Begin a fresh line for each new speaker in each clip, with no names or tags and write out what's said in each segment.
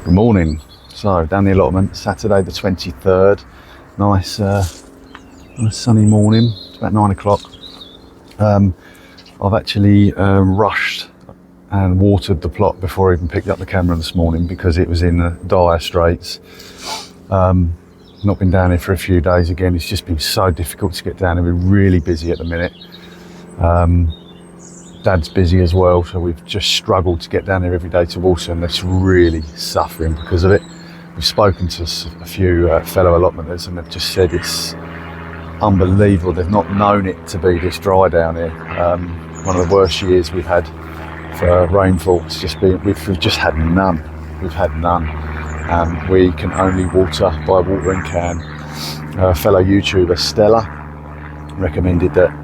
Good morning. So down the allotment, Saturday the 23rd. Nice sunny morning. It's about 9 o'clock. I've actually rushed and watered the plot before I even picked up the camera this morning because it was in dire straits. Not been down here for a few days again. It's just been so difficult to get down here. We're really busy at the minute. Dad's busy as well, so we've just struggled to get down here every day to water, and that's really suffering because of it. We've spoken to a few fellow allotmenters, and they've just said it's unbelievable. They've not known it to be this dry down here. One of the worst years we've had for rainfall. It's just been, we've just had none. We've had none. We can only water by watering can. A fellow YouTuber, Stella, recommended that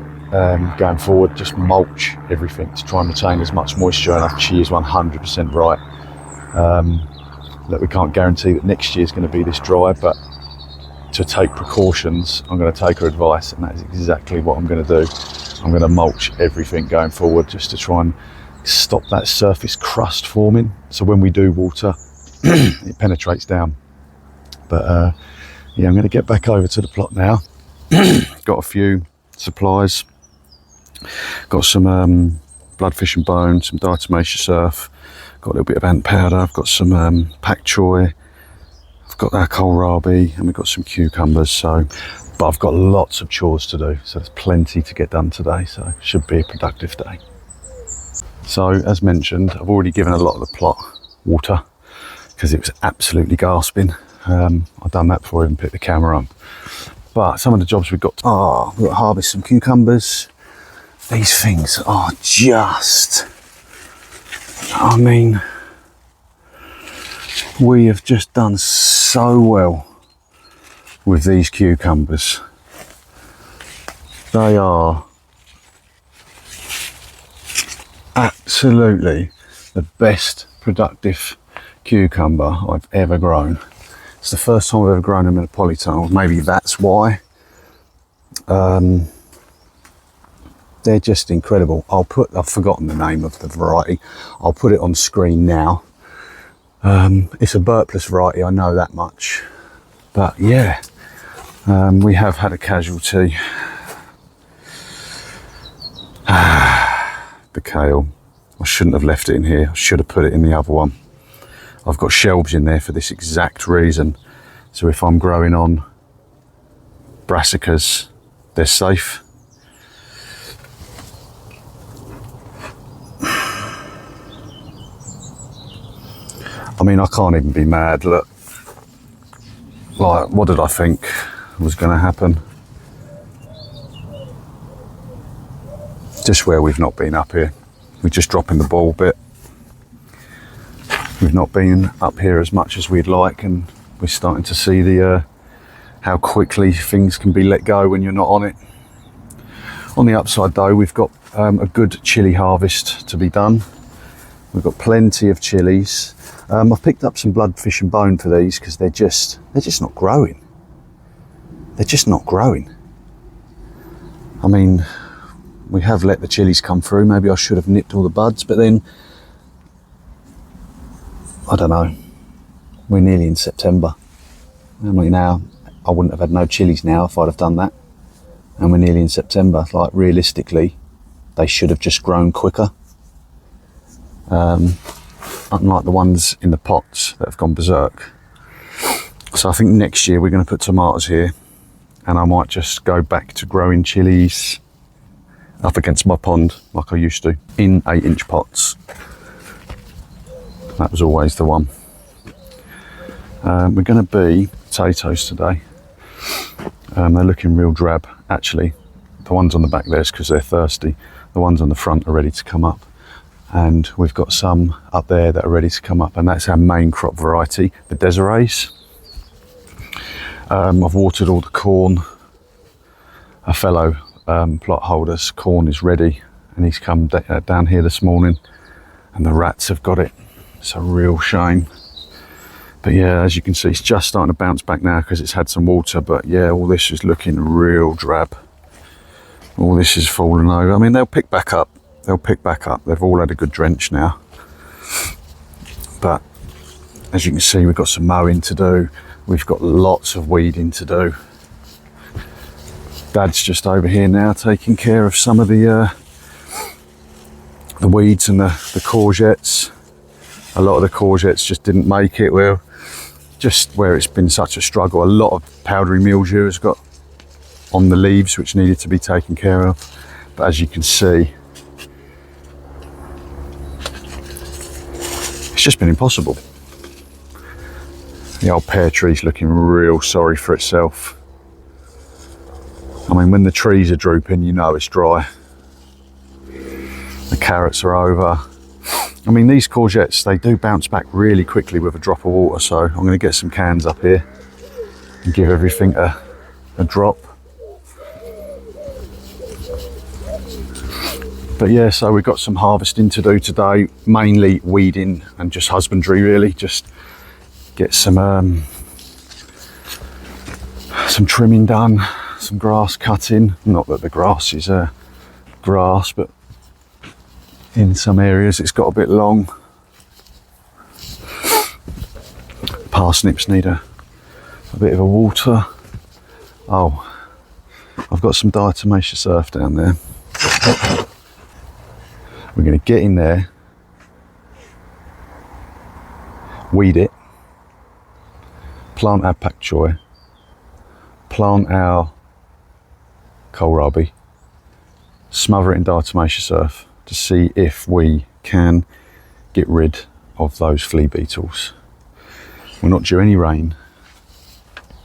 going forward, just mulch everything to try and retain as much moisture, and she is 100% right. Look, we can't guarantee that next year is going to be this dry, but to take precautions, I'm going to take her advice, and that is exactly what I'm going to do. I'm going to mulch everything going forward just to try and stop that surface crust forming, so when we do water it penetrates down. But yeah, I'm going to get back over to the plot now. Got a few supplies. Got some bloodfish and bone, some diatomaceous surf, got a little bit of ant powder, I've got some pak choi, I've got our kohlrabi, and we've got some cucumbers. But I've got lots of chores to do, so there's plenty to get done today, so it should be a productive day. So as mentioned, I've already given a lot of the plot water because it was absolutely gasping. I've done that before I even picked the camera up. But some of the jobs we've got to harvest some cucumbers. These things are just, I mean, we have just done so well with these cucumbers. They are absolutely the best productive cucumber I've ever grown. It's the first time I've ever grown them in a polytunnel. Maybe that's why. They're just incredible. I've forgotten the name of the variety. I'll put it on screen now. It's a burpless variety, I know that much. But yeah, we have had a casualty. The kale. I shouldn't have left it in here. I should have put it in the other one. I've got shelves in there for this exact reason. So if I'm growing on brassicas, they're safe. I mean, I can't even be mad. Look, like, what did I think was going to happen? Just where we've not been up here. We're just dropping the ball a bit. We've not been up here as much as we'd like, and we're starting to see the how quickly things can be let go when you're not on it. On the upside though, we've got a good chilli harvest to be done. We've got plenty of chilies. I've picked up some bloodfish and bone for these because they're just not growing. They're just not growing. I mean, we have let the chilies come through. Maybe I should have nipped all the buds, but then, I don't know. We're nearly in September. I mean, now, I wouldn't have had no chilies now if I'd have done that. And we're nearly in September. Like, realistically, they should have just grown quicker. Unlike the ones in the pots that have gone berserk. So I think next year we're going to put tomatoes here, and I might just go back to growing chilies up against my pond like I used to in 8-inch pots. That was always the one. We're going to be potatoes today. They're looking real drab. Actually, the ones on the back there is because they're thirsty. The ones on the front are ready to come up. And we've got some up there that are ready to come up, and that's our main crop variety, the Desirees. I've watered all the corn. A fellow plot holder's corn is ready, and he's come down here this morning, and the rats have got it. It's a real shame. But yeah, as you can see, it's just starting to bounce back now because it's had some water. But yeah, all this is looking real drab. All this is falling over. I mean, they'll pick back up. They'll pick back up. They've all had a good drench now. But As you can see, we've got some mowing to do. We've got lots of weeding to do. Dad's just over here now taking care of some of the weeds and the courgettes. A lot of the courgettes just didn't make it. Well, just where it's been such a struggle. A lot of powdery mildew has got on the leaves, which needed to be taken care of. But as you can see, it's just been impossible. The old pear tree's looking real sorry for itself. I mean, when the trees are drooping, you know it's dry. The carrots are over. I mean, these courgettes, they do bounce back really quickly with a drop of water, so I'm going to get some cans up here and give everything a drop. But yeah, so we've got some harvesting to do today, mainly weeding and just husbandry really, just get some trimming done, some grass cutting. Not that the grass is grass, but in some areas it's got a bit long. Parsnips need a bit of a water. Oh, I've got some diatomaceous earth down there. We're going to get in there, weed it, plant our pak choi, plant our kohlrabi, smother it in diatomaceous earth to see if we can get rid of those flea beetles. We're not due any rain,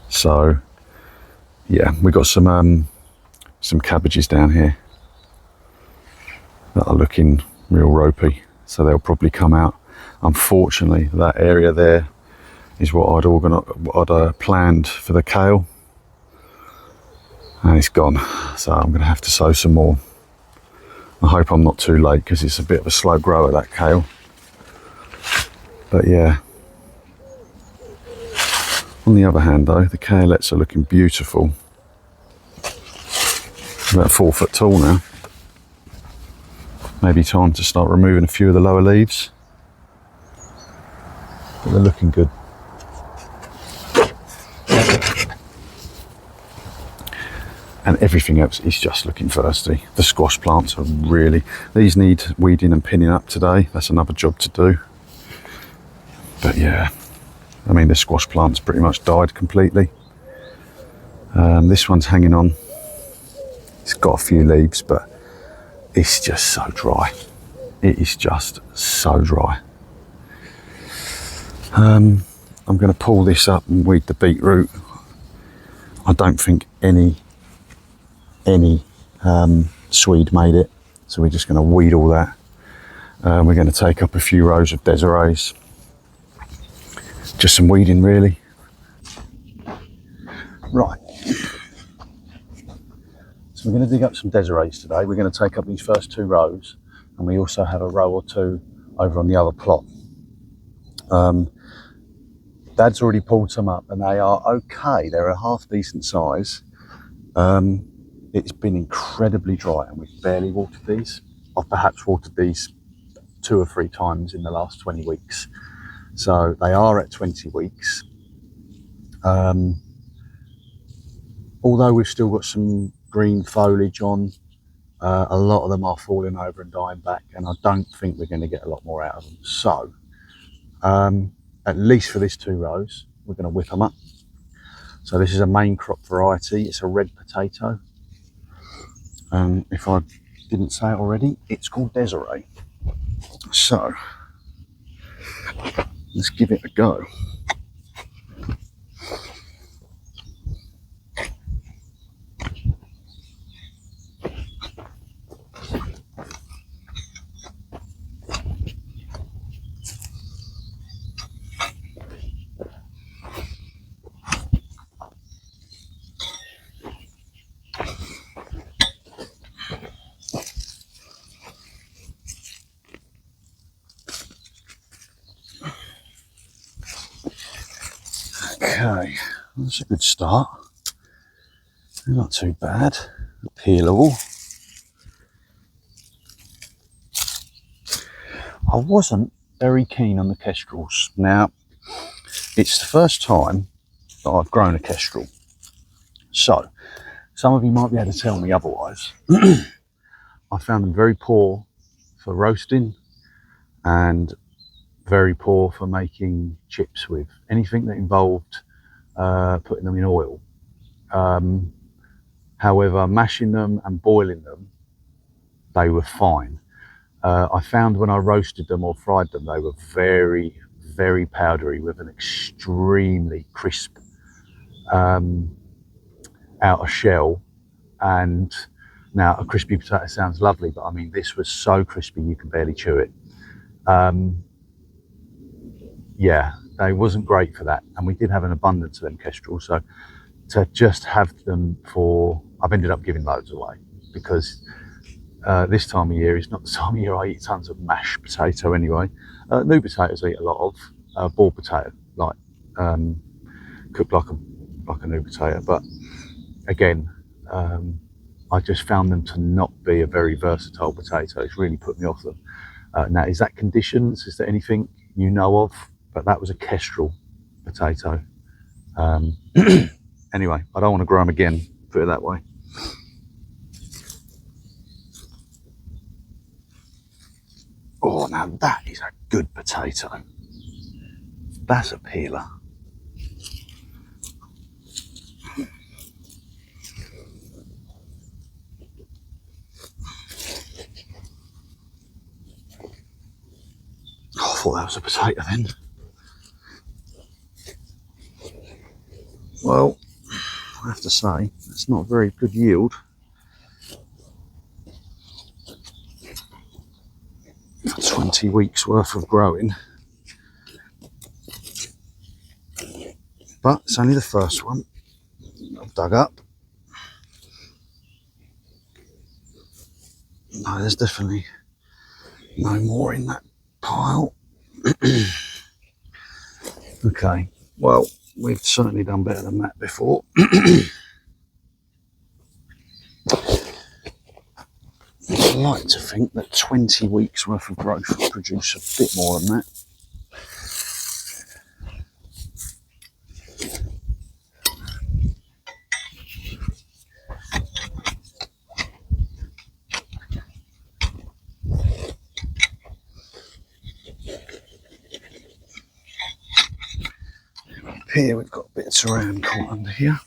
so yeah, we've got some cabbages down here that are looking real ropey, so they'll probably come out. Unfortunately, that area there is what I'd planned for the kale, and it's gone, so I'm going to have to sow some more. I hope I'm not too late because it's a bit of a slow grower, that kale. But yeah, on the other hand though, the kaleettes are looking beautiful. About 4 foot tall now. Maybe time to start removing a few of the lower leaves, but they're looking good. And everything else is just looking thirsty. The squash plants are really, these need weeding and pinning up today. That's another job to do. But yeah, I mean, the squash plant's pretty much died completely. This one's hanging on. It's got a few leaves, but it's just so dry. It is just so dry. I'm going to pull this up and weed the beetroot. I don't think any Swede made it, so we're just going to weed all that. We're going to take up a few rows of Desirees. Just some weeding really. Right. So we're going to dig up some Desirees today. We're going to take up these first 2 rows, and we also have a row or 2 over on the other plot. Dad's already pulled some up and they are okay. They're a half decent size. It's been incredibly dry and we've barely watered these. I've perhaps watered these 2 or 3 times in the last 20 weeks. So they are at 20 weeks. Although we've still got some green foliage on, a lot of them are falling over and dying back, and I don't think we're going to get a lot more out of them. So at least for these 2 rows, we're going to whip them up. So this is a main crop variety. It's a red potato. If I didn't say it already, it's called Desiree. So let's give it a go. Okay, that's a good start. Not too bad. Peelable. I wasn't very keen on the kestrels. Now, it's the first time that I've grown a kestrel. So, some of you might be able to tell me otherwise. I found them very poor for roasting and very poor for making chips with. Anything that involved putting them in oil. However, mashing them and boiling them, they were fine. I found when I roasted them or fried them, they were very, very powdery with an extremely crisp outer shell. And now a crispy potato sounds lovely, but I mean, this was so crispy you can barely chew it. Yeah, they wasn't great for that. And we did have an abundance of them kestrels. So to just have them for, I've ended up giving loads away because this time of year is not the time of year I eat tons of mashed potato anyway. New potatoes I eat a lot of, boiled potato, like cooked like a new potato. But again, I just found them to not be a very versatile potato. It's really put me off them. Now, is that conditions? Is there anything you know of? But that was a kestrel potato. Anyway, I don't want to grow them again, put it that way. Oh, now that is a good potato. That's a peeler. Oh, I thought that was a potato then. Well, I have to say, it's not a very good yield. For 20 weeks worth of growing. But it's only the first one I've dug up. No, there's definitely no more in that pile. Okay, well, we've certainly done better than that before. I'd like to think that 20 weeks worth of growth will produce a bit more than that. Up here we've got a bit of saran caught under here.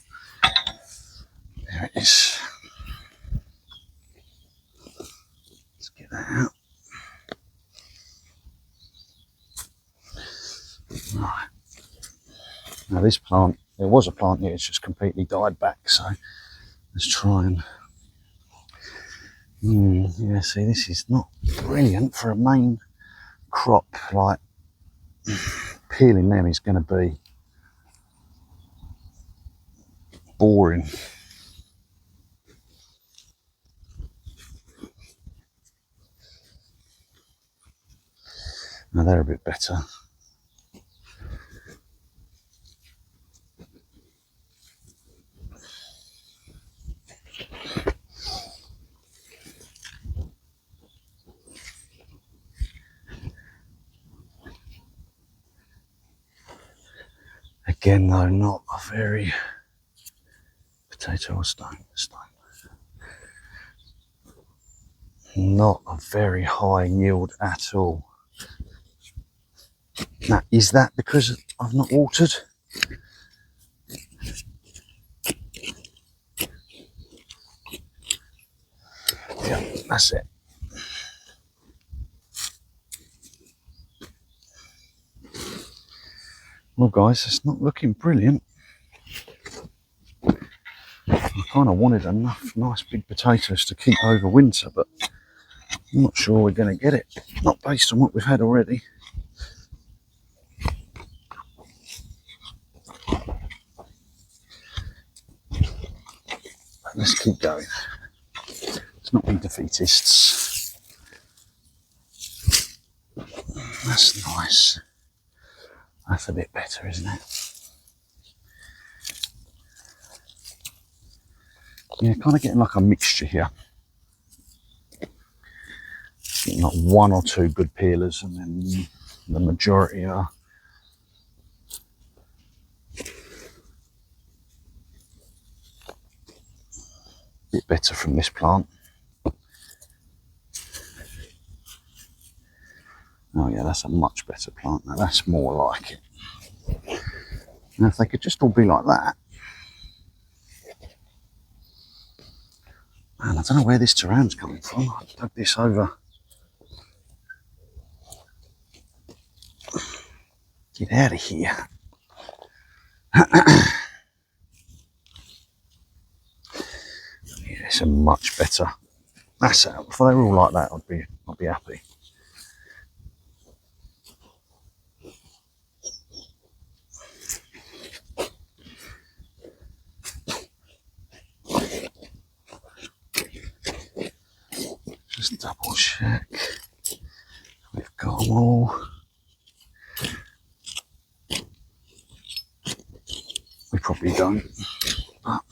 There it is. Let's get that out. Right. Now this plant, there was a plant here, it's just completely died back, so let's try and... yeah, see, this is not brilliant for a main crop. Like, peeling them is going to be boring. Now they're a bit better. Again though, not a very potato or stone. Not a very high yield at all. Now, is that because I've not watered? Yeah, that's it. Well guys, it's not looking brilliant. I kind of wanted enough nice big potatoes to keep over winter, but I'm not sure we're going to get it. Not based on what we've had already. But let's keep going. Let's not be defeatists. That's nice. That's a bit better, isn't it? Yeah, kind of getting like a mixture here. Getting like one or two good peelers, and then the majority are better from this plant. Oh yeah, that's a much better plant. Now that's more like it. Now if they could just all be like that. Man, I don't know where this terrain's coming from. I dug this over. Get out of here. Yeah, it's a much better. That's it. If they were all like that, I'd be happy. Just double check. We've got them all. We probably don't, but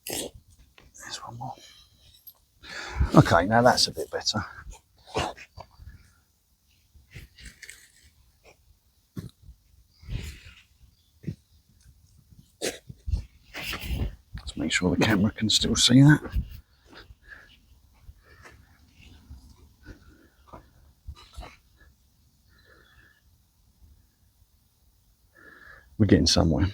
there's one more. Okay, now that's a bit better. Let's make sure the camera can still see that. We're getting somewhere.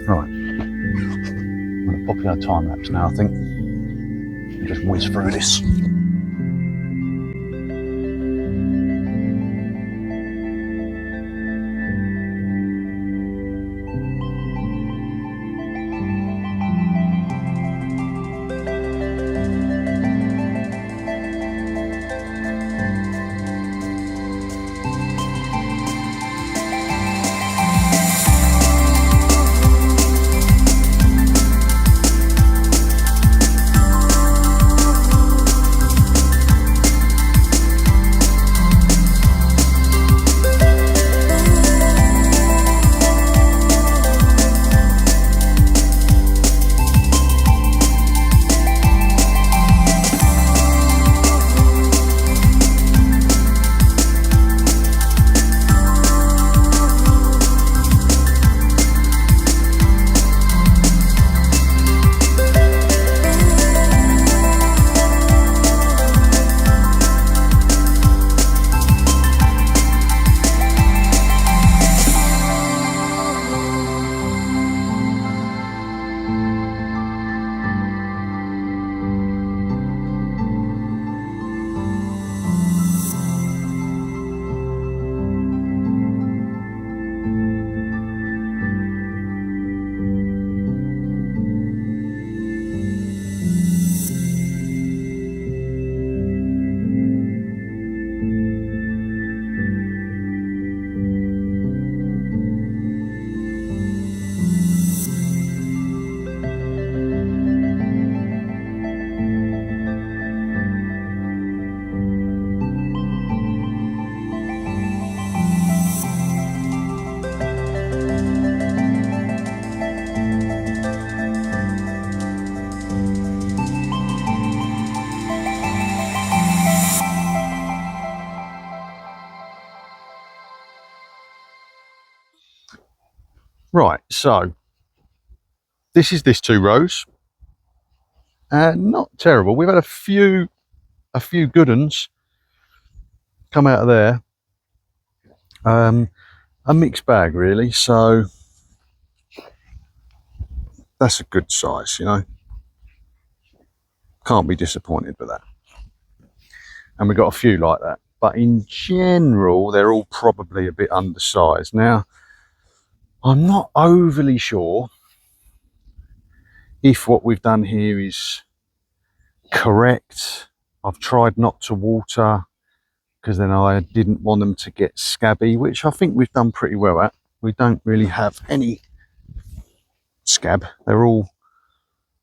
Right, I'm going to pop you a time lapse now, I think. And just whiz through this. Right, so this is this 2 rows, and not terrible. We've had a few good ones come out of there. A mixed bag really, so that's a good size, you know. Can't be disappointed with that. And we've got a few like that, but in general they're all probably a bit undersized. Now I'm not overly sure if what we've done here is correct. I've tried not to water because then I didn't want them to get scabby, which I think we've done pretty well at. We don't really have any scab. They're all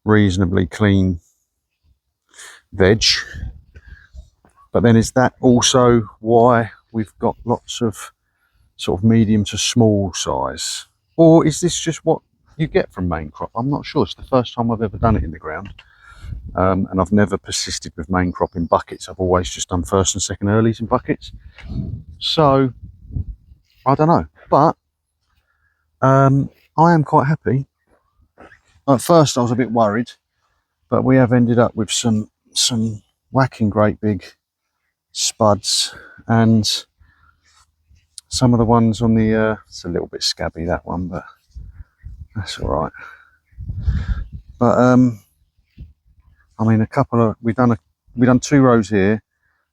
reasonably clean veg. But then is that also why we've got lots of sort of medium to small size? Or is this just what you get from main crop? I'm not sure. It's the first time I've ever done it in the ground. And I've never persisted with main crop in buckets. I've always just done first and second earlies in buckets. So I don't know, but I am quite happy. At first I was a bit worried, but we have ended up with some whacking great big spuds, and some of the ones on the it's a little bit scabby, that one, but that's all right. But I mean, we've done 2 rows here,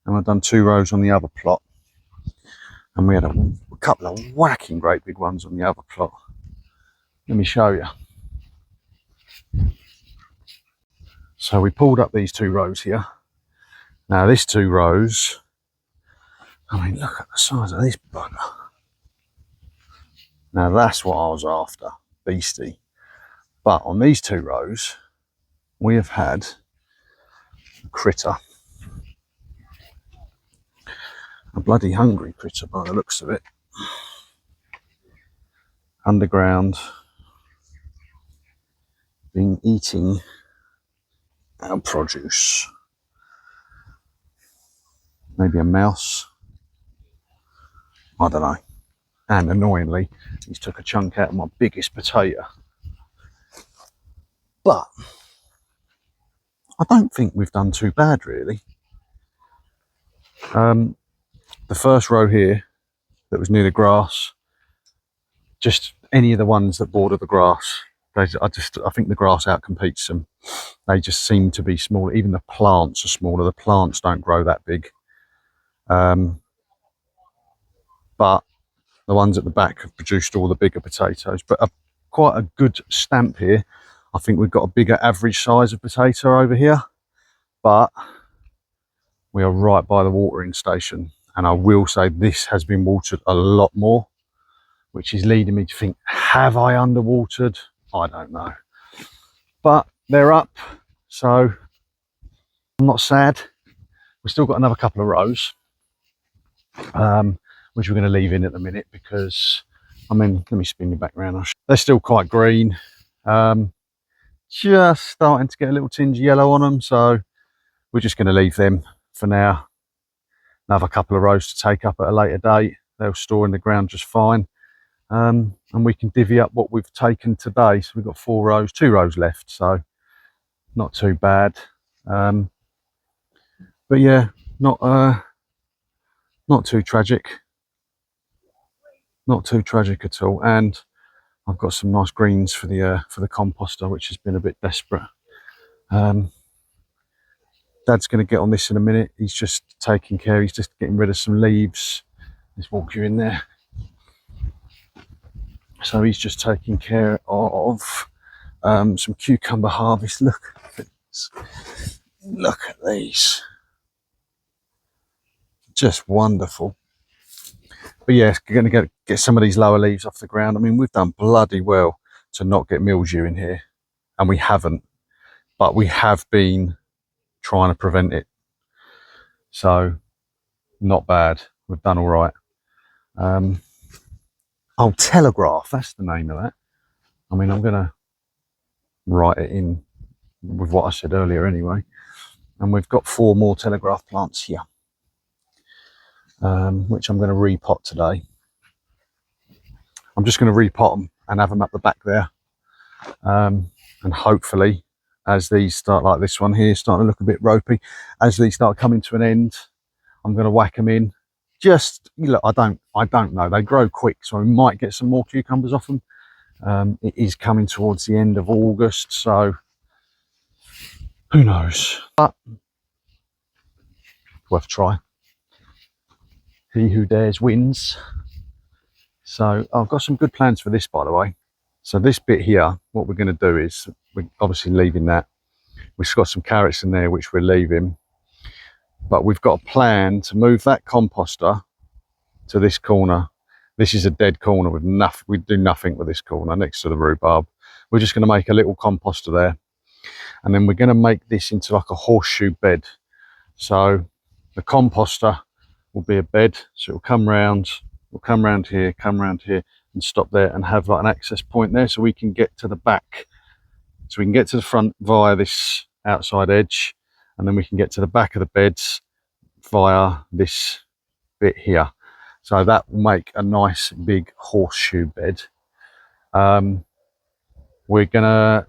and I've done 2 rows on the other plot, and we had a couple of whacking great big ones on the other plot. Let me show you. So we pulled up these 2 rows here. Now this 2 rows, I mean, look at the size of this bugger. Now that's what I was after, beastie. But on these 2 rows, we have had a critter, a bloody hungry critter by the looks of it, underground, been eating our produce. Maybe a mouse, I don't know. And annoyingly, he's took a chunk out of my biggest potato. But I don't think we've done too bad, really. The first row here that was near the grass, just any of the ones that border the grass, I think the grass outcompetes them. They just seem to be smaller. Even the plants are smaller. The plants don't grow that big. But the ones at the back have produced all the bigger potatoes. But quite a good stamp here. I think we've got a bigger average size of potato over here. But we are right by the watering station. And I will say this has been watered a lot more, which is leading me to think, have I underwatered? I don't know. But they're up, so I'm not sad. We've still got another couple of rows, which we're going to leave in at the minute because, I mean, let me spin you back around. They're still quite green, just starting to get a little tinge of yellow on them, so we're just going to leave them for now. Another couple of rows to take up at a later date. They'll store in the ground just fine. And we can divvy up what we've taken today. So we've got 4 rows, 2 rows left, so not too bad. But yeah, not too tragic. Not too tragic at all. And I've got some nice greens for the composter, which has been a bit desperate. Dad's going to get on this in a minute. He's just taking care. He's just getting rid of some leaves. Let's walk you in there. So he's just taking care of some cucumber harvest. Look at this. Look at these. Just wonderful. But yeah, going to get some of these lower leaves off the ground. I mean, we've done bloody well to not get mildew in here. And we haven't. But we have been trying to prevent it. So, not bad. We've done all right. Oh, Telegraph, that's the name of that. I mean, I'm going to write it in with what I said earlier anyway. And we've got 4 more Telegraph plants here, which I'm going to repot today. I'm just going to repot them and have them up the back there. And hopefully, as these start, like this one here, starting to look a bit ropey, as these start coming to an end, I'm going to whack them in. Just, look, I don't know. They grow quick, so we might get some more cucumbers off them. It is coming towards the end of August, so who knows? But worth a try. He who dares wins. So I've got some good plans for this, by the way. So this bit here, what we're going to do is, we're obviously leaving that. We've got some carrots in there, which we're leaving. But we've got a plan to move that composter to this corner. This is a dead corner with nothing. We do nothing with this corner next to the rhubarb. We're just going to make a little composter there. And then we're going to make this into like a horseshoe bed. So the composter will be a bed. So it'll come round, here, and stop there and have like an access point there so we can get to the back. So we can get to the front via this outside edge, and then we can get to the back of the beds via this bit here. So that will make a nice big horseshoe bed. We're gonna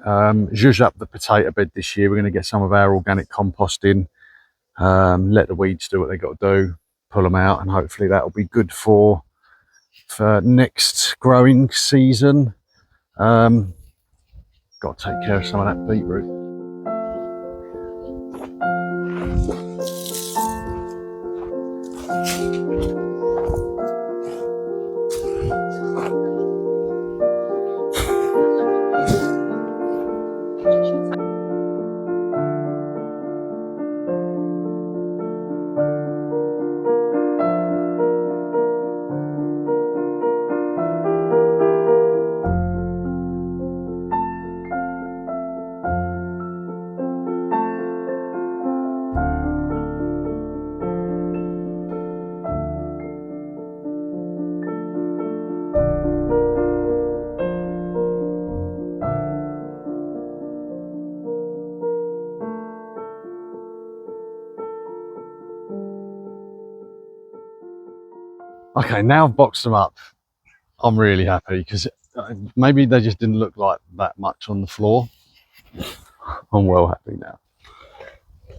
zhuzh up the potato bed this year. We're gonna get some of our organic compost in, let the weeds do what they got to do, pull them out, and hopefully that'll be good for next growing season. Got to take care of some of that beetroot. Okay, now I've boxed them up, I'm really happy, because maybe they just didn't look like that much on the floor. I'm well happy now.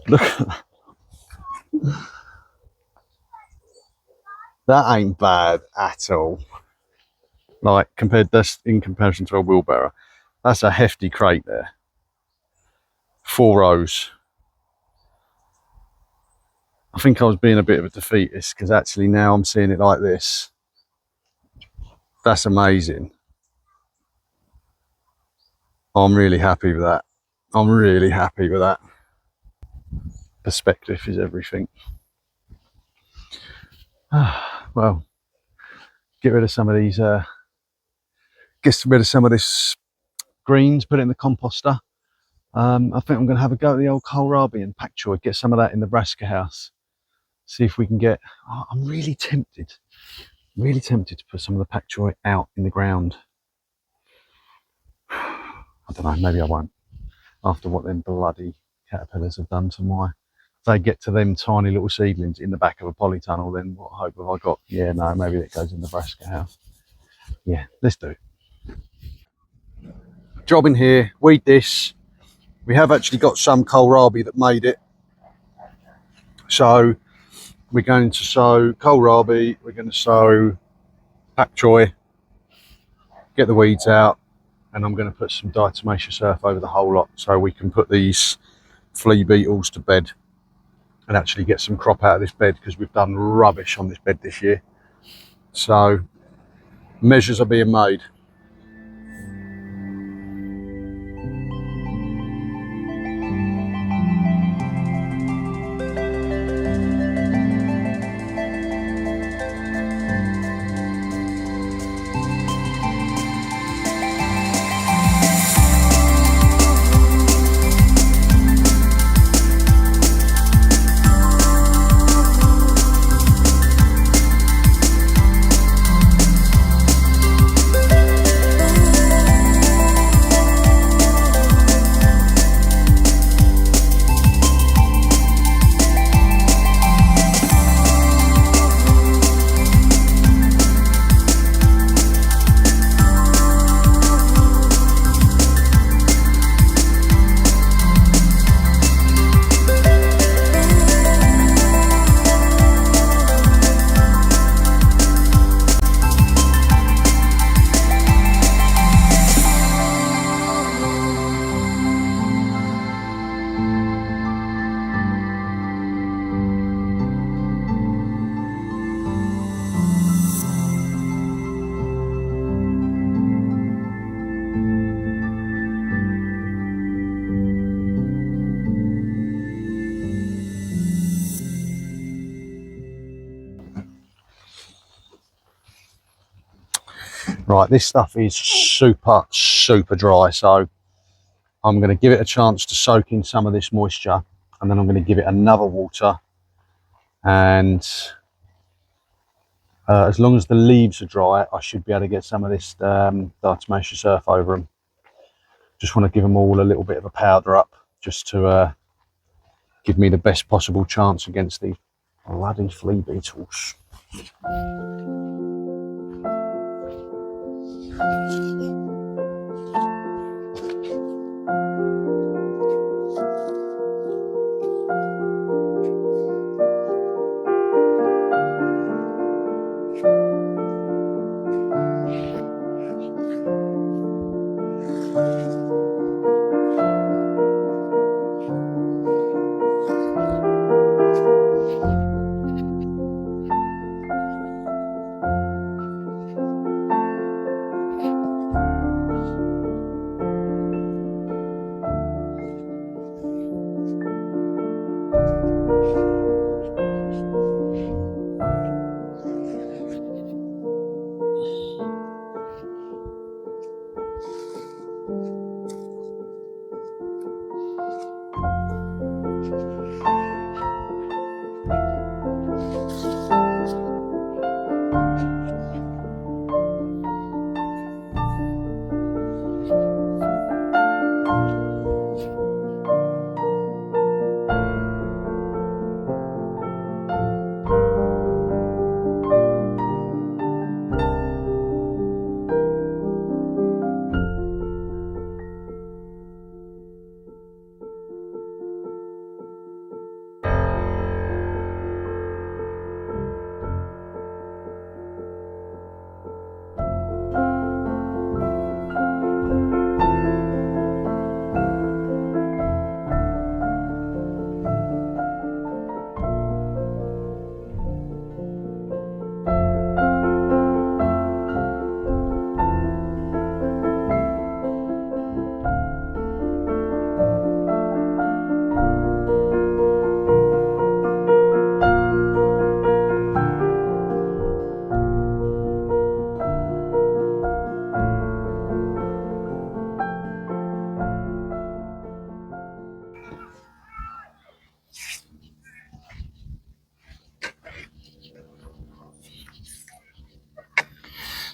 Look at that. That ain't bad at all. Like, in comparison to a wheelbarrow, that's a hefty crate there. 4 rows. I think I was being a bit of a defeatist, because actually now I'm seeing it like this. That's amazing. I'm really happy with that. I'm really happy with that. Perspective is everything. Well, get rid of some of these, get rid of some of this greens, put it in the composter. I think I'm going to have a go at the old kohlrabi and pak choi, get some of that in the brassica house. See if we can get, I'm really tempted to put some of the pak choi out in the ground. I don't know, maybe I won't. After what them bloody caterpillars have done to my, if they get to them tiny little seedlings in the back of a polytunnel, then what hope have I got? Yeah, no, maybe it goes in the brassica house. Yeah, let's do it. Job in here, weed this. We have actually got some kohlrabi that made it. So we're going to sow kohlrabi, we're going to sow pak choi, get the weeds out, and I'm going to put some diatomaceous earth over the whole lot so we can put these flea beetles to bed and actually get some crop out of this bed, because we've done rubbish on this bed this year. So measures are being made. Right, this stuff is super dry, so I'm going to give it a chance to soak in some of this moisture, and then I'm going to give it another water. And as long as the leaves are dry, I should be able to get some of this diatomaceous earth over them. Just want to give them all a little bit of a powder up,
just to give me the best possible chance against these bloody flea beetles.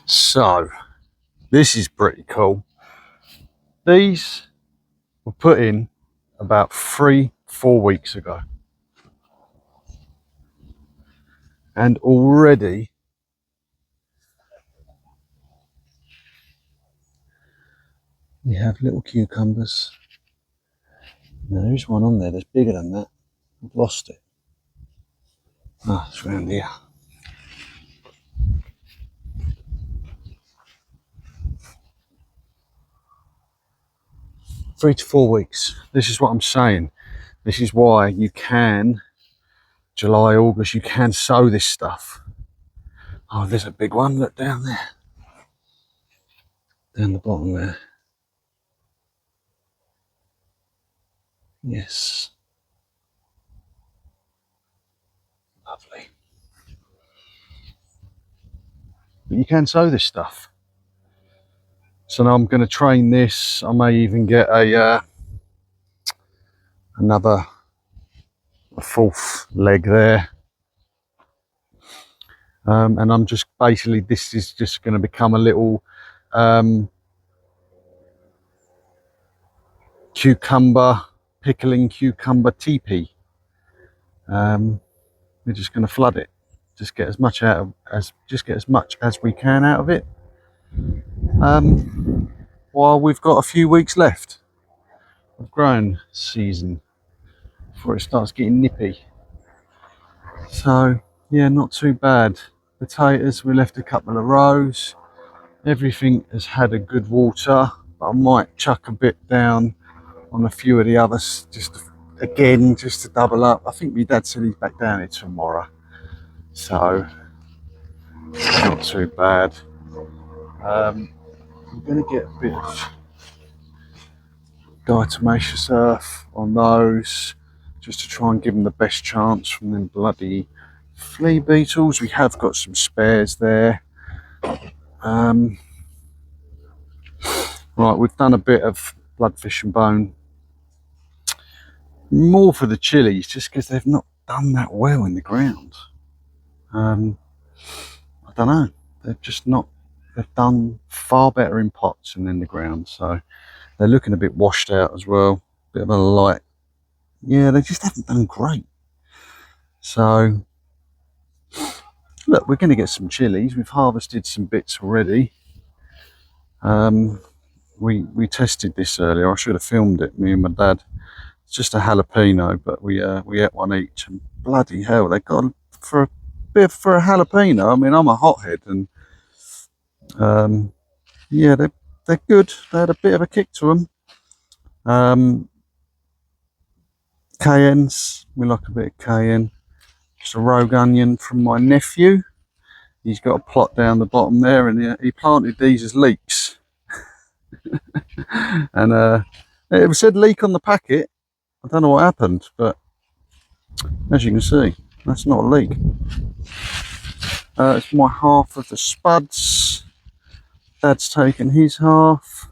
So, this is pretty cool. These were put in about 3-4 weeks ago. And already we have little cucumbers. Now, there's one on there that's bigger than that. I've lost it. Ah, it's around here. Three to 4 weeks. This is what I'm saying. This is why you can, July, August, you can sow this stuff. Oh, there's a big one. Look down there. Down the bottom there. Yes. Lovely. But you can sow this stuff. So now I'm going to train this. I may even get a fourth leg there. And I'm just basically, this is just going to become a little pickling cucumber teepee. We're just going to flood it, just get as much as we can out of it, while we've got a few weeks left of growing season before it starts getting nippy. So yeah, not too bad. Potatoes, we left a couple of rows. Everything has had a good water, but I might chuck a bit down on a few of the others just to double up. I think my dad said he's back down here tomorrow, so not too bad. I'm going to get a bit of diatomaceous earth on those just to try and give them the best chance from them bloody flea beetles. We have got some spares there. Right, we've done a bit of bloodfish and bone, more for the chilies, just because they've not done that well in the ground. I don't know, they've done far better in pots than in the ground, so they're looking a bit washed out as well. bit of a light. Yeah, they just haven't done great. So look, we're going to get some chilies. We've harvested some bits already. We tested this earlier. I should have filmed it, me and my dad. It's just a jalapeno, but we ate one each, and bloody hell, they got for a jalapeno. I mean, I'm a hothead, and yeah, they're good. They had a bit of a kick to them. Cayennes, we like a bit of cayenne. Just a rogue onion from my nephew. He's got a plot down the bottom there, and he planted these as leeks. And it said leek on the packet. I don't know what happened, but as you can see, that's not a leek. It's my half of the spuds. Dad's taken his half.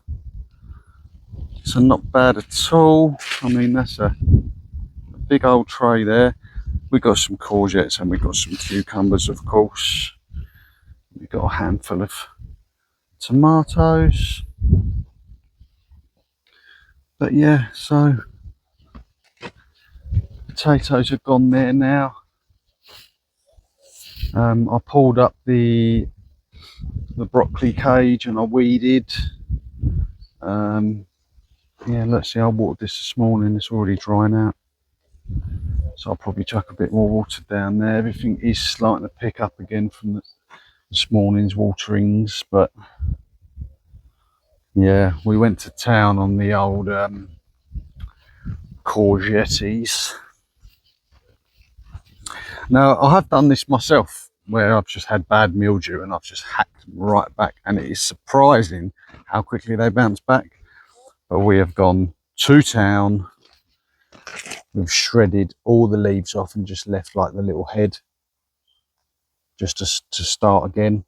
So not bad at all. I mean, that's a big old tray there. We got some courgettes and we got some cucumbers, of course. We got a handful of tomatoes. But yeah, so potatoes have gone there now. I pulled up the broccoli cage and I weeded. Yeah, let's see, I watered this morning. It's already drying out. So I'll probably chuck a bit more water down there. Everything is starting to pick up again from this morning's waterings, but yeah, we went to town on the old courgettes. Now, I have done this myself, where I've just had bad mildew and I've just hacked them right back, and it is surprising how quickly they bounce back. But we have gone to town, we've shredded all the leaves off and just left like the little head, just to start again.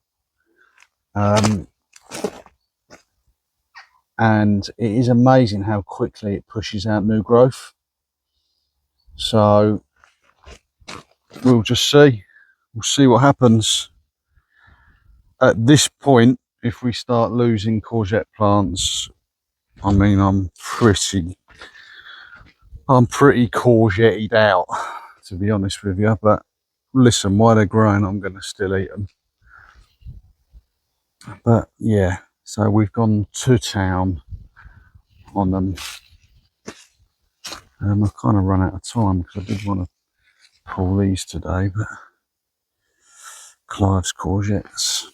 And it is amazing how quickly it pushes out new growth. So we'll just see. We'll see what happens. At this point, if we start losing courgette plants, I mean, I'm pretty courgetted out, to be honest with you. But listen, while they're growing, I'm going to still eat them. But yeah, so we've gone to town on them. I've kind of run out of time because I did want to pull these today, but Clive's courgettes.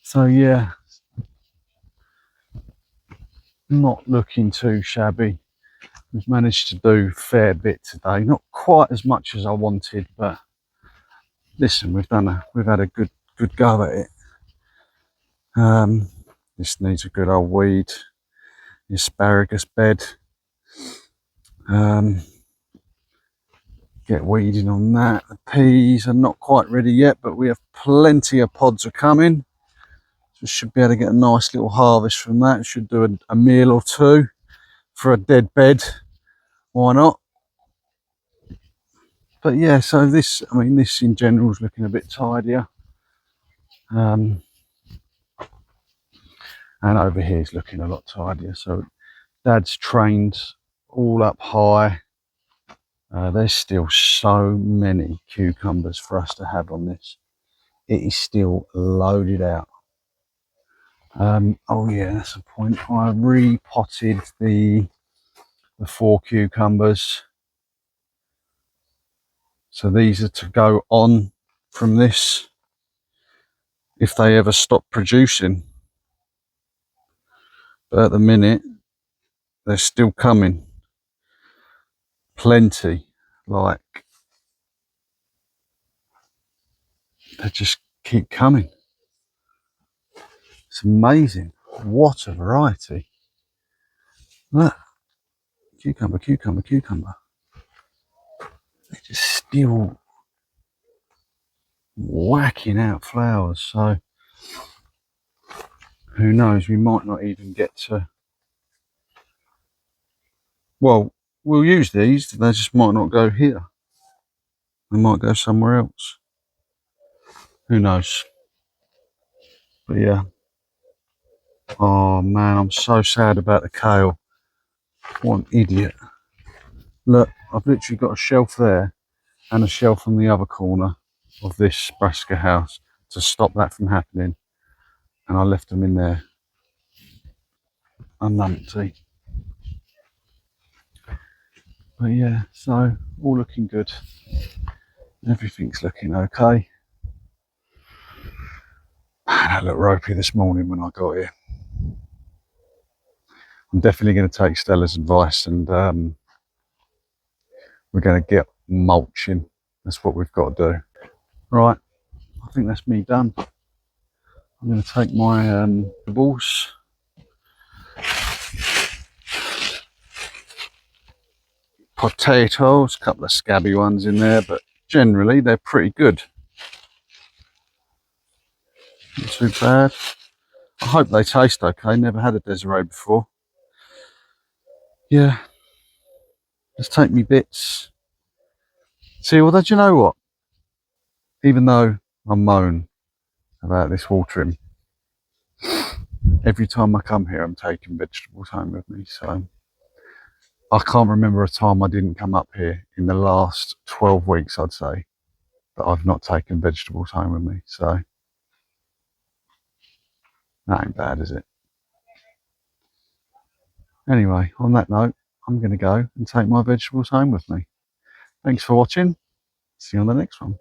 So yeah, not looking too shabby. We've managed to do a fair bit today, not quite as much as I wanted, but listen, we've had a good go at it. This needs a good old weed. The asparagus bed. Get weeding on that. The peas are not quite ready yet, but we have plenty of pods are coming. So we should be able to get a nice little harvest from that. Should do a meal or two for a dead bed. Why not? But yeah, so this, I mean, this in general is looking a bit tidier. And over here is looking a lot tidier. So Dad's trained all up high. There's still so many cucumbers for us to have on this. It is still loaded out. Oh yeah, that's a point. I repotted the 4 cucumbers. So these are to go on from this if they ever stop producing. But at the minute, they're still coming. Plenty. Like, they just keep coming. It's amazing. What a variety. Look. Cucumber, cucumber, cucumber. They're just still whacking out flowers. So, who knows? We might not even get to... Well, we'll use these. They just might not go here. They might go somewhere else. Who knows? But yeah. Oh man, I'm so sad about the kale. What an idiot. Look, I've literally got a shelf there and a shelf on the other corner of this brassica house to stop that from happening. And I left them in there unumpty. But yeah, so all looking good. Everything's looking okay. Man, that looked ropey this morning when I got here. I'm definitely going to take Stella's advice and we're going to get mulching. That's what we've got to do. Right, I think that's me done. I'm going to take my balls, potatoes, a couple of scabby ones in there, but generally they're pretty good. Not too bad. I hope they taste okay. Never had a Desiree before. Yeah, let's take me bits. See, although do you know what? Even though I moan about this watering, every time I come here I'm taking vegetables home with me. So I can't remember a time I didn't come up here in the last 12 weeks, I'd say, that I've not taken vegetables home with me. So that ain't bad, is it? Anyway, on that note, I'm going to go and take my vegetables home with me. Thanks for watching. See you on the next one.